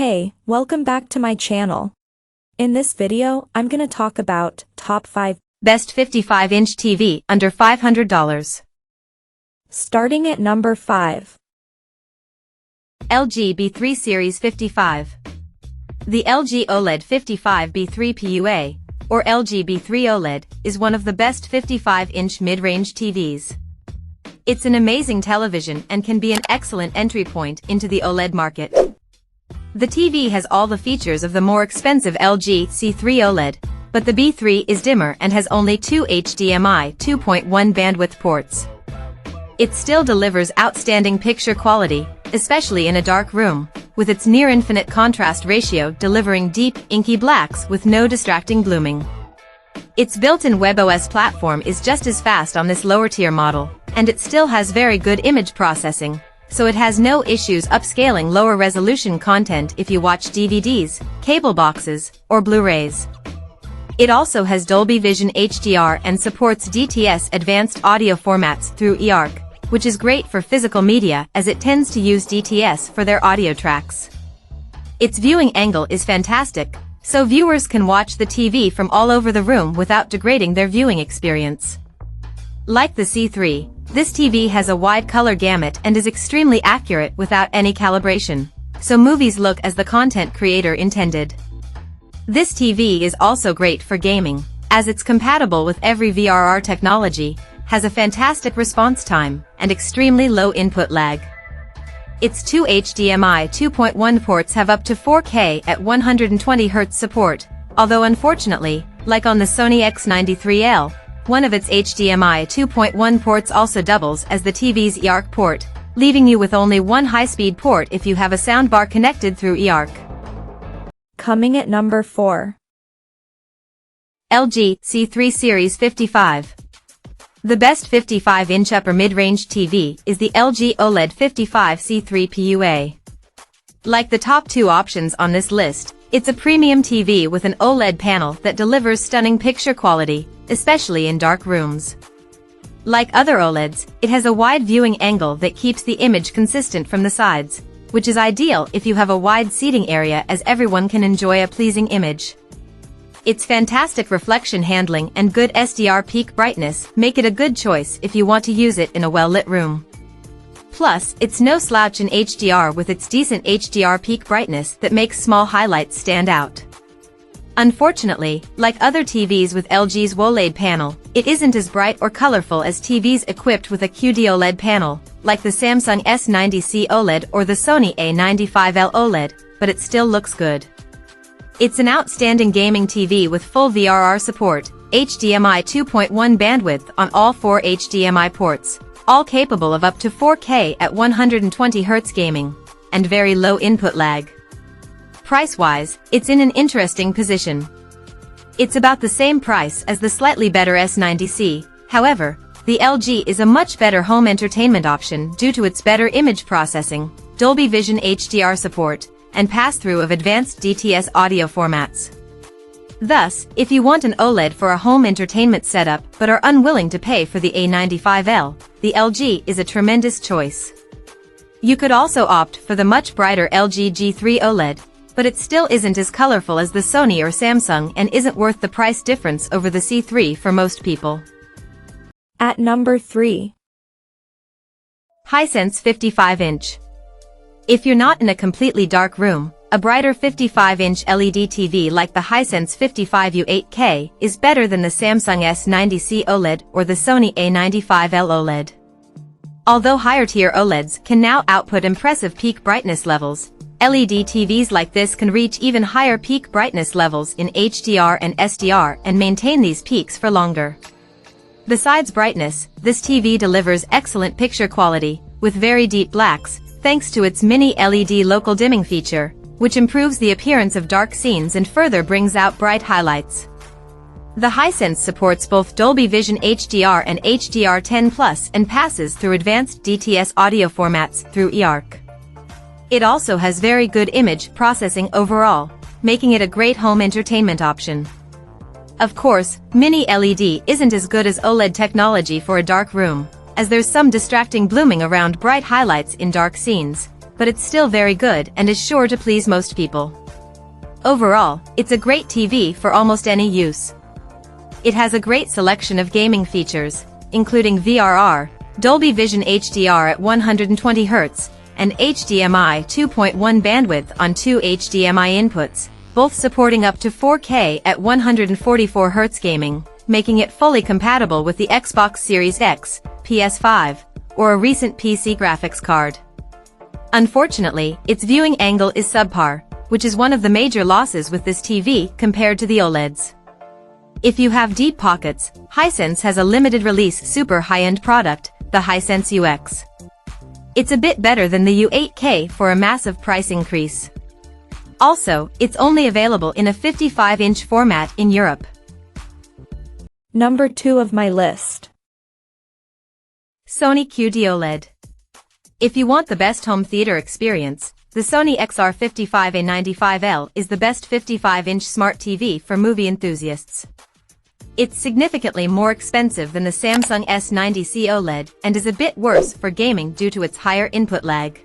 Hey, welcome back to my channel. In this video, I'm gonna talk about top 5 best 55-inch TV under $500. Starting at number 5. LG B3 Series 55. The LG OLED 55B3 PUA, or LG B3 OLED, is one of the best 55-inch mid-range TVs. It's an amazing television and can be an excellent entry point into the OLED market. The TV has all the features of the more expensive LG C3 OLED, but the B3 is dimmer and has only 2 HDMI 2.1 bandwidth ports. It still delivers outstanding picture quality, especially in a dark room, with its near-infinite contrast ratio delivering deep, inky blacks with no distracting blooming. Its built-in WebOS platform is just as fast on this lower-tier model, and it still has very good image processing, so it has no issues upscaling lower-resolution content if you watch DVDs, cable boxes, or Blu-rays. It also has Dolby Vision HDR and supports DTS advanced audio formats through eARC, which is great for physical media as it tends to use DTS for their audio tracks. Its viewing angle is fantastic, so viewers can watch the TV from all over the room without degrading their viewing experience. Like the C3, this TV has a wide color gamut and is extremely accurate without any calibration, so movies look as the content creator intended. This TV is also great for gaming, as it's compatible with every VRR technology, has a fantastic response time, and extremely low input lag. Its 2 HDMI 2.1 ports have up to 4K at 120Hz support, although unfortunately, like on the Sony X93L, one of its HDMI 2.1 ports also doubles as the TV's eARC port, leaving you with only one high-speed port if you have a soundbar connected through eARC. Coming at number 4. LG C3 Series 55. The best 55-inch upper mid-range TV is the LG OLED 55 C3 PUA. Like the top two options on this list, it's a premium TV with an OLED panel that delivers stunning picture quality, especially in dark rooms. Like other OLEDs, it has a wide viewing angle that keeps the image consistent from the sides, which is ideal if you have a wide seating area as everyone can enjoy a pleasing image. Its fantastic reflection handling and good SDR peak brightness make it a good choice if you want to use it in a well-lit room. Plus, it's no slouch in HDR with its decent HDR peak brightness that makes small highlights stand out. Unfortunately, like other TVs with LG's OLED panel, it isn't as bright or colorful as TVs equipped with a QD-OLED panel, like the Samsung S90C OLED or the Sony A95L OLED, but it still looks good. It's an outstanding gaming TV with full VRR support, HDMI 2.1 bandwidth on all 4 HDMI ports, all capable of up to 4K at 120Hz gaming, and very low input lag. Price-wise, it's in an interesting position. It's about the same price as the slightly better S90C, however, the LG is a much better home entertainment option due to its better image processing, Dolby Vision HDR support, and pass-through of advanced DTS audio formats. Thus, if you want an OLED for a home entertainment setup but are unwilling to pay for the A95L, the LG is a tremendous choice. You could also opt for the much brighter LG G3 OLED, but it still isn't as colorful as the Sony or Samsung and isn't worth the price difference over the C3 for most people. At number 3. Hisense 55-inch. If you're not in a completely dark room, a brighter 55-inch LED TV like the Hisense 55U 8K is better than the Samsung S90C OLED or the Sony A95L OLED. Although higher-tier OLEDs can now output impressive peak brightness levels, LED TVs like this can reach even higher peak brightness levels in HDR and SDR and maintain these peaks for longer. Besides brightness, this TV delivers excellent picture quality, with very deep blacks, thanks to its mini LED local dimming feature, which improves the appearance of dark scenes and further brings out bright highlights. The Hisense supports both Dolby Vision HDR and HDR10+ and passes through advanced DTS audio formats through eARC. It also has very good image processing overall, making it a great home entertainment option. Of course, mini LED isn't as good as OLED technology for a dark room, as there's some distracting blooming around bright highlights in dark scenes, but it's still very good and is sure to please most people. Overall, it's a great TV for almost any use. It has a great selection of gaming features, including VRR, Dolby Vision HDR at 120 Hz, and HDMI 2.1 bandwidth on two HDMI inputs, both supporting up to 4K at 144 Hz gaming, making it fully compatible with the Xbox Series X, PS5, or a recent PC graphics card. Unfortunately, its viewing angle is subpar, which is one of the major losses with this TV compared to the OLEDs. If you have deep pockets, Hisense has a limited-release super high-end product, the Hisense UX. It's a bit better than the U8K for a massive price increase. Also, it's only available in a 55-inch format in Europe. Number 2 of my list. Sony QD-OLED. If you want the best home theater experience, the Sony XR55A95L is the best 55-inch smart TV for movie enthusiasts. It's significantly more expensive than the Samsung S90C OLED and is a bit worse for gaming due to its higher input lag.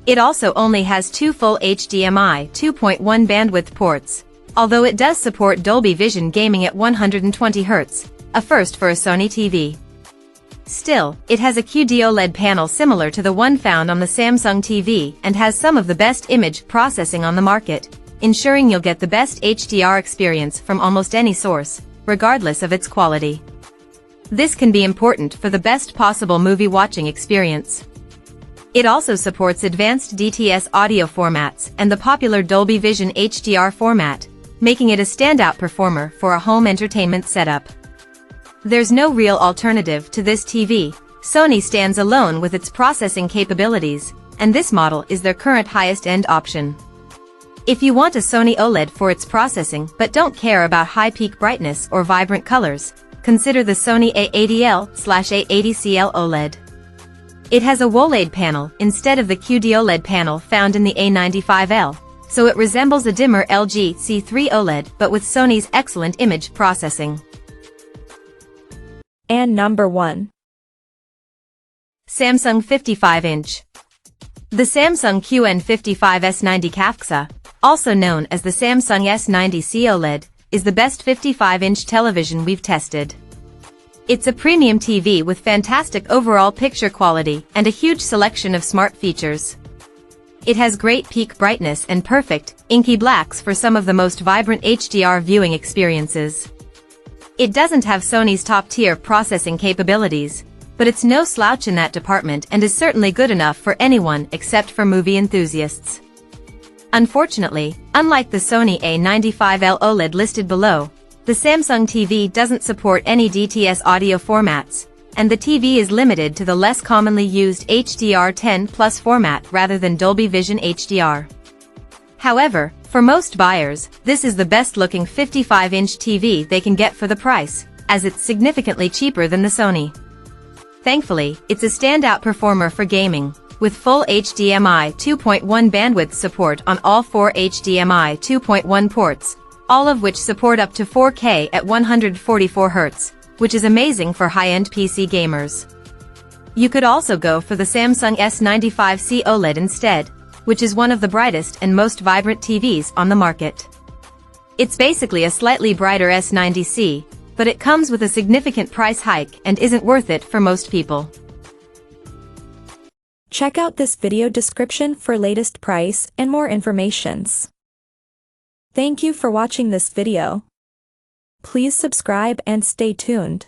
It also only has two full HDMI 2.1 bandwidth ports, although it does support Dolby Vision gaming at 120 Hz, a first for a Sony TV. Still, it has a QD-OLED panel similar to the one found on the Samsung TV and has some of the best image processing on the market, ensuring you'll get the best HDR experience from almost any source, regardless of its quality. This can be important for the best possible movie watching experience. It also supports advanced DTS audio formats and the popular Dolby Vision HDR format, making it a standout performer for a home entertainment setup. There's no real alternative to this TV. Sony stands alone with its processing capabilities, and this model is their current highest-end option. If you want a Sony OLED for its processing but don't care about high peak brightness or vibrant colors, consider the Sony A80L/A80CL OLED. It has a OLED panel instead of the QD-OLED panel found in the A95L, so it resembles a dimmer LG C3 OLED but with Sony's excellent image processing. And number 1. Samsung 55-inch. The Samsung QN55S90 CAFXA, also known as the Samsung S90C OLED, is the best 55-inch television we've tested. It's a premium TV with fantastic overall picture quality and a huge selection of smart features. It has great peak brightness and perfect, inky blacks for some of the most vibrant HDR viewing experiences. It doesn't have Sony's top-tier processing capabilities, but it's no slouch in that department and is certainly good enough for anyone except for movie enthusiasts. Unfortunately, unlike the Sony A95L OLED listed below, the Samsung TV doesn't support any DTS audio formats, and the TV is limited to the less commonly used HDR10+ format rather than Dolby Vision HDR. However, for most buyers, this is the best-looking 55-inch TV they can get for the price, as it's significantly cheaper than the Sony. Thankfully, it's a standout performer for gaming, with full HDMI 2.1 bandwidth support on all four HDMI 2.1 ports, all of which support up to 4K at 144 Hz, which is amazing for high-end PC gamers. You could also go for the Samsung S95C OLED instead, which is one of the brightest and most vibrant TVs on the market. It's basically a slightly brighter S90C, but it comes with a significant price hike and isn't worth it for most people. Check out this video description for latest price and more informations. Thank you for watching this video. Please subscribe and stay tuned.